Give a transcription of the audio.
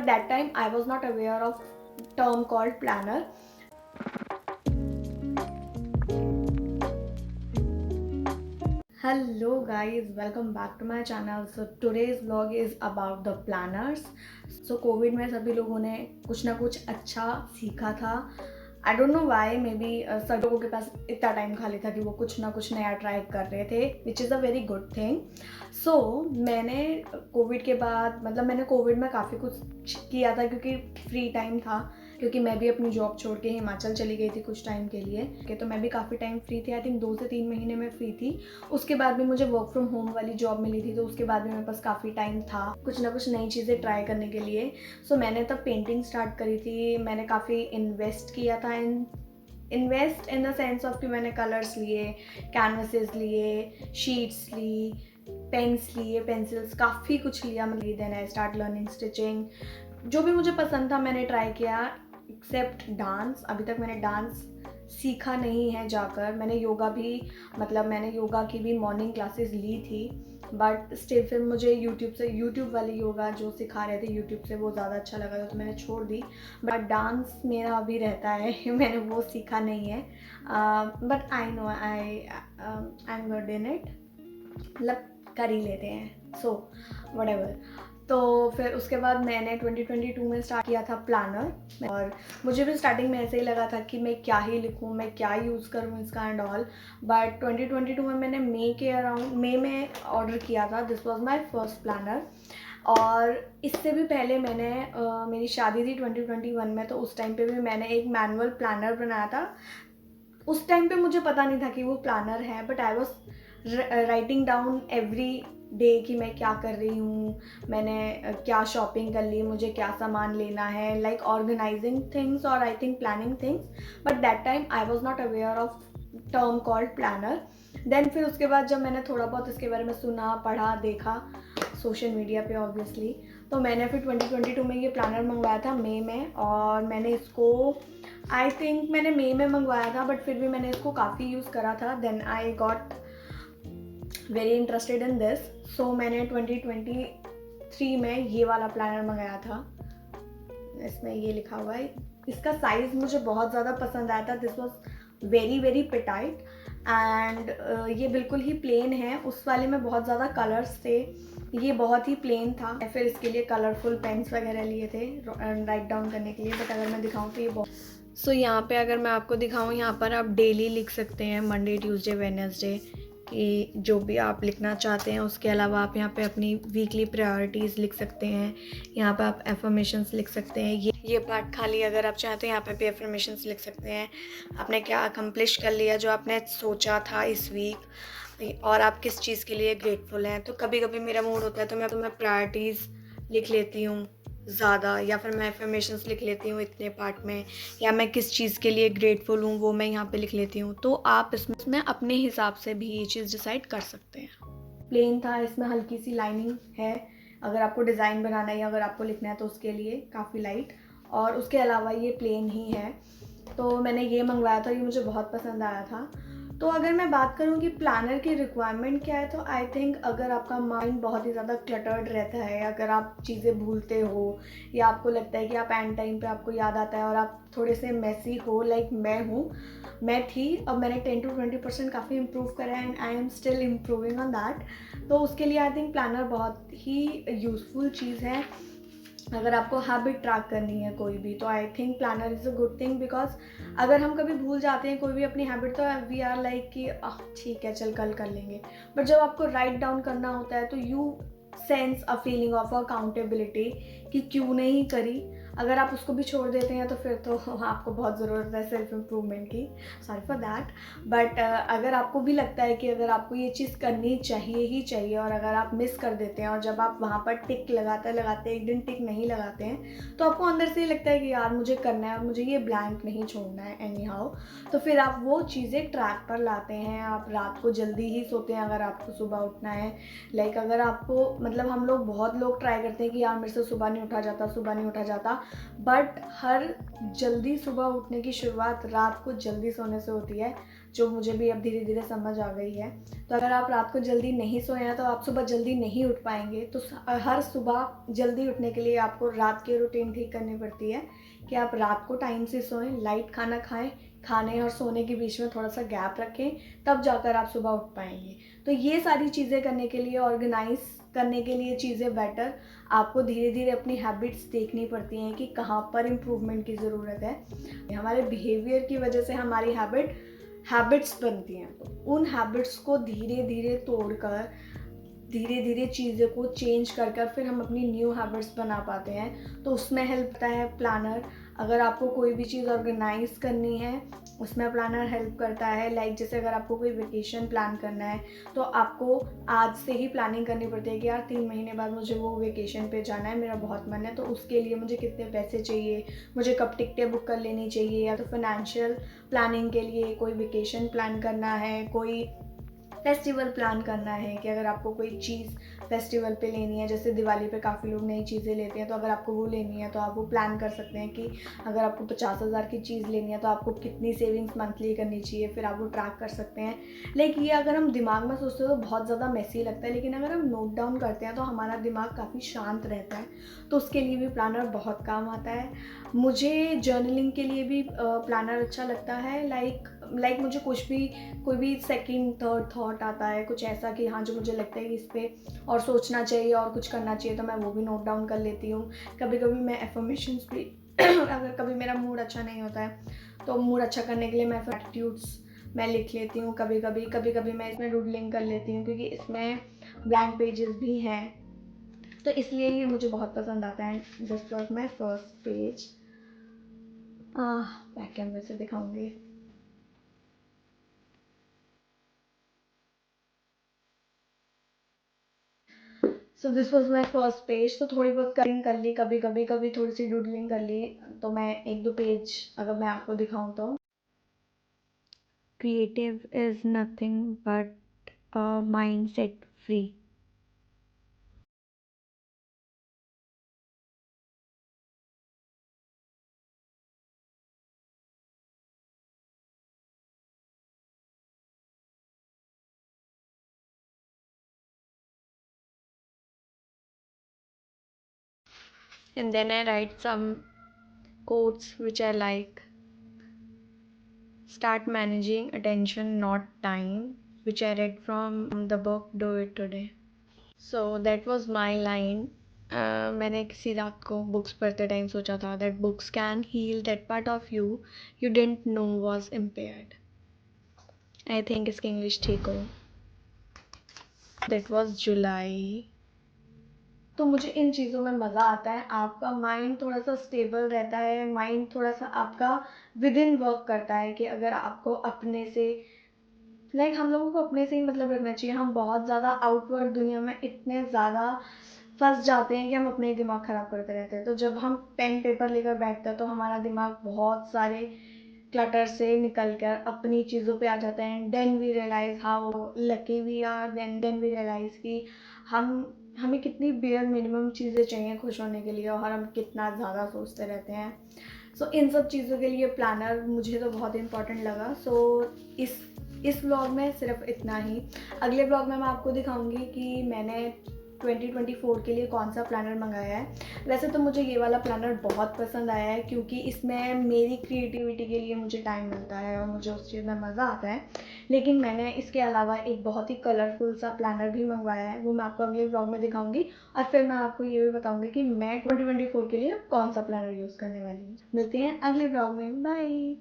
that time I was not aware of term called planner. Hello guys, welcome back to my channel. So today's vlog is about the planners. So Covid में सभी लोगों ने कुछ ना कुछ अच्छा सीखा था. I don't know why, may be सब लोगों के पास इतना टाइम खाली था कि वो कुछ ना कुछ नया ट्राई कर रहे थे, which is a very good thing. So मैंने कोविड के बाद मैंने कोविड में काफ़ी कुछ किया था क्योंकि फ्री टाइम था, क्योंकि मैं भी अपनी जॉब छोड़ के हिमाचल चली गई थी कुछ टाइम के लिए. तो मैं भी काफ़ी टाइम फ्री थी. आई थिंक 2 से 3 महीने में फ्री थी. उसके बाद भी मुझे वर्क फ्रॉम होम वाली जॉब मिली थी, तो उसके बाद भी मेरे पास काफ़ी टाइम था कुछ ना कुछ नई चीज़ें ट्राई करने के लिए. सो मैंने तब पेंटिंग स्टार्ट करी थी. मैंने काफ़ी इन्वेस्ट किया था invest in the sense of कि मैंने कलर्स लिए, कैनवसेस लिए, शीट्स ली, पेन्स लिए, पेंसिल्स, काफ़ी कुछ लिया. Then I start learning stitching. जो भी मुझे पसंद था मैंने ट्राई किया, एक्सेप्ट डांस. अभी तक मैंने डांस सीखा नहीं है जाकर. मैंने योगा की भी मॉर्निंग क्लासेस ली थी, बट स्टिल फिर मुझे यूट्यूब वाली योगा जो सिखा रहे थे यूट्यूब से वो ज़्यादा अच्छा लगा था, तो मैंने छोड़ दी. बट डांस मेरा अभी रहता है मैंने वो सीखा नहीं है. But I know I am good in it, कर ही लेते हैं. So whatever. तो फिर उसके बाद मैंने 2022 में स्टार्ट किया था प्लानर. और मुझे भी स्टार्टिंग में ऐसे ही लगा था कि मैं क्या ही लिखूँ, मैं क्या यूज़ करूँ इसका एंड ऑल. बट 2022 में मैंने मई में ऑर्डर किया था. This was my first planner. और इससे भी पहले मैंने मेरी शादी थी 2021 में, तो उस टाइम पे भी मैंने एक मैनुअल प्लानर बनाया था. उस टाइम पे मुझे पता नहीं था कि वो प्लानर है, but I was writing down every day कि मैं क्या कर रही हूँ, मैंने क्या शॉपिंग कर ली, मुझे क्या सामान लेना है, लाइक ऑर्गेनाइजिंग थिंग्स और I think planning things. But that time I was not aware of term called planner. Then फिर उसके बाद जब मैंने थोड़ा बहुत इसके बारे में सुना, पढ़ा, देखा सोशल मीडिया पे ऑब्वियसली, तो मैंने फिर 2022 में ये प्लानर मंगवाया था मई में. और मैंने इसको आई थिंक मैंने मई में मंगवाया था, बट फिर भी मैंने इसको काफ़ी यूज़ करा था. Then I got very interested in this. So मैंने 2023 में ये वाला प्लानर मंगाया था. इसमें ये लिखा हुआ है. इसका साइज़ मुझे बहुत ज़्यादा पसंद आया था. This was very very petite and ये बिल्कुल ही प्लेन है. उस वाले में बहुत ज़्यादा कलर्स थे, ये बहुत ही प्लेन था. फिर इसके लिए कलरफुल पेन्स वगैरह लिए थे राइट डाउन करने के लिए. बट अगर मैं दिखाऊँ तो ये बहुत यहाँ पे अगर मैं आपको दिखाऊँ, यहाँ पर आप डेली लिख सकते हैं, मंडे, ट्यूसडे, वेडनेसडे, कि जो भी आप लिखना चाहते हैं. उसके अलावा आप यहाँ पे अपनी वीकली प्रायोरिटीज़ लिख सकते हैं. यहाँ पे आप एफर्मेशंस लिख सकते हैं. ये पार्ट खाली अगर आप चाहते हैं यहाँ पे भी एफर्मेशंस लिख सकते हैं. आपने क्या अकम्प्लिश कर लिया, जो आपने सोचा था इस वीक, और आप किस चीज़ के लिए ग्रेटफुल हैं. तो कभी कभी मेरा मूड होता है तो मैं प्रायोरिटीज़ लिख लेती हूँ ज़्यादा, या फिर मैं एफर्मेशंस लिख लेती हूँ इतने पार्ट में, या मैं किस चीज़ के लिए ग्रेटफुल हूँ वो मैं यहाँ पे लिख लेती हूँ. तो आप इसमें अपने हिसाब से भी ये चीज़ डिसाइड कर सकते हैं. प्लेन था, इसमें हल्की सी लाइनिंग है अगर आपको डिज़ाइन बनाना है या अगर आपको लिखना है तो उसके लिए काफ़ी लाइट. और उसके अलावा ये प्लेन ही है. तो मैंने ये मंगवाया था, ये मुझे बहुत पसंद आया था. तो अगर मैं बात करूँ कि प्लानर की रिक्वायरमेंट क्या है, तो आई थिंक अगर आपका माइंड बहुत ही ज़्यादा क्लटर्ड रहता है, अगर आप चीज़ें भूलते हो, या आपको लगता है कि आप एंड टाइम पे आपको याद आता है और आप थोड़े से मेसी हो, लाइक मैं थी. अब मैंने 10 to 20% काफ़ी इम्प्रूव करा है and I am still improving on that. तो उसके लिए आई थिंक प्लानर बहुत ही यूज़फुल चीज़ है. अगर आपको हैबिट ट्रैक करनी है कोई भी, तो I think planner is a good thing. Because अगर हम कभी भूल जाते हैं कोई भी अपनी हैबिट, तो वी आर लाइक कि ठीक है चल कल कर लेंगे. बट जब आपको राइट डाउन करना होता है तो you sense a feeling of accountability कि क्यों नहीं करी. अगर आप उसको भी छोड़ देते हैं तो फिर तो आपको बहुत ज़रूरत है सेल्फ इम्प्रूवमेंट की. Sorry for that. बट अगर आपको भी लगता है कि अगर आपको ये चीज़ करनी चाहिए ही चाहिए, और अगर आप मिस कर देते हैं, और जब आप वहाँ पर टिक लगाते एक दिन टिक नहीं लगाते हैं, तो आपको अंदर से ये लगता है कि यार मुझे करना है और मुझे ये ब्लैंक नहीं छोड़ना है एनी हाउ. तो फिर आप वो चीज़ें ट्रैक पर लाते हैं. आप रात को जल्दी ही सोते हैं अगर आपको सुबह उठना है. लाइक अगर आपको हम लोग बहुत लोग ट्राई करते हैं कि यार मेरे से सुबह नहीं उठा जाता. बट हर जल्दी सुबह उठने की शुरुआत रात को जल्दी सोने से होती है. जो मुझे भी अब धीरे धीरे समझ आ गई है। तो अगर आप रात को जल्दी नहीं सोए हैं तो आप सुबह जल्दी नहीं उठ पाएंगे। तो हर सुबह जल्दी उठने के लिए आपको रात की रूटीन ठीक करनी पड़ती है कि आप रात को टाइम से सोएं, लाइट खाना खाएं, खाने और सोने के बीच में थोड़ा सा गैप रखें, तब जाकर आप सुबह उठ पाएंगे। तो ये सारी चीज़ें करने के लिए, ऑर्गेनाइज करने के लिए चीज़ें बेटर, आपको धीरे धीरे अपनी हैबिट्स देखनी पड़ती हैं कि कहाँ पर इम्प्रूवमेंट की ज़रूरत है। हमारे बिहेवियर की वजह से हमारी हैबिट्स बनती हैं। तो उन हैबिट्स को धीरे धीरे तोड़कर, धीरे धीरे चीज़ों को चेंज कर कर फिर हम अपनी न्यू हैबिट्स बना पाते हैं। तो उसमें हेल्प करता है प्लानर। अगर आपको कोई भी चीज़ ऑर्गेनाइज करनी है उसमें प्लानर हेल्प करता है। लाइक जैसे अगर आपको कोई वेकेशन प्लान करना है तो आपको आज से ही प्लानिंग करनी पड़ती है कि यार 3 महीने बाद मुझे वो वेकेशन पे जाना है, मेरा बहुत मन है, तो उसके लिए मुझे कितने पैसे चाहिए, मुझे कब टिकटें बुक कर लेनी चाहिए। या तो फाइनेंशियल प्लानिंग के लिए कोई वेकेशन प्लान करना है, कोई फेस्टिवल प्लान करना है कि अगर आपको कोई चीज़ फेस्टिवल पे लेनी है, जैसे दिवाली पे काफ़ी लोग नई चीज़ें लेते हैं, तो अगर आपको वो लेनी है तो आप वो प्लान कर सकते हैं कि अगर आपको 50,000 की चीज़ लेनी है तो आपको कितनी सेविंग्स मंथली करनी चाहिए, फिर आप वो ट्रैक कर सकते हैं। लेकिन ये अगर हम दिमाग में सोचते हैं तो बहुत ज़्यादा मैसी लगता है, लेकिन अगर हम नोट डाउन करते हैं तो हमारा दिमाग काफ़ी शांत रहता है। तो उसके लिए भी प्लानर बहुत काम आता है। मुझे जर्नलिंग के लिए भी प्लानर अच्छा लगता है। लाइक मुझे कोई भी सेकंड थर्ड थॉट आता है कुछ ऐसा कि हाँ, जो मुझे लगता है कि इस पर और सोचना चाहिए और कुछ करना चाहिए, तो मैं वो भी नोट डाउन कर लेती हूँ। कभी कभी मैं एफर्मेशंस भी अगर कभी मेरा मूड अच्छा नहीं होता है तो मूड अच्छा करने के लिए मैं एटीट्यूड्स मैं लिख लेती हूँ। कभी कभी मैं इसमें डूडलिंग कर लेती हूँ क्योंकि इसमें ब्लैंक पेजेस भी हैं, तो इसलिए ये मुझे बहुत पसंद आता है। This was my first page. Back कैमरे से दिखाऊंगी। So this was my first page. तो थोड़ी बहुत कटिंग कर ली, कभी थोड़ी सी डूडलिंग कर ली। तो मैं एक दो पेज अगर मैं आपको दिखाऊं तो, creative is nothing but a mind set free. And then I write some quotes which I like. Start managing attention, not time, which I read from the book Do It Today. So that was my line. मैंने किसी रात को books पढ़ते time सोचा था that books can heal that part of you you didn't know was impaired. I think इसकी English ठीक हो। That was July. तो मुझे इन चीज़ों में मज़ा आता है। आपका माइंड थोड़ा सा स्टेबल रहता है, माइंड थोड़ा सा आपका विद इन वर्क करता है कि अगर आपको अपने से, हम लोगों को अपने से ही मतलब रखना चाहिए। हम बहुत ज़्यादा आउटवर्ड दुनिया में इतने ज़्यादा फंस जाते हैं कि हम अपने ही दिमाग ख़राब करते रहते हैं। तो जब हम पेन पेपर लेकर बैठते हैं तो हमारा दिमाग बहुत सारे क्लटर से निकल कर अपनी चीज़ों पे आ जाते हैं। Then we realise how lucky we are. Then we realise कि हमें कितनी बेयर मिनिमम चीज़ें चाहिए खुश होने के लिए और हम कितना ज़्यादा सोचते रहते हैं। सो इन सब चीज़ों के लिए प्लानर मुझे तो बहुत इंपॉर्टेंट लगा। सो इस व्लॉग में सिर्फ इतना ही। अगले व्लॉग में मैं आपको दिखाऊंगी कि मैंने 2024 के लिए कौन सा प्लानर मंगाया है। वैसे तो मुझे ये वाला प्लानर बहुत पसंद आया है क्योंकि इसमें मेरी क्रिएटिविटी के लिए मुझे टाइम मिलता है और मुझे उस चीज़ में मज़ा आता है। लेकिन मैंने इसके अलावा एक बहुत ही कलरफुल सा प्लानर भी मंगवाया है, वो मैं आपको अगले व्लॉग में दिखाऊंगी। और फिर मैं आपको ये भी बताऊंगी कि मैं 2024 के लिए कौन सा प्लानर यूज़ करने वाली हूँ। मिलते हैं अगले व्लॉग में, बाय।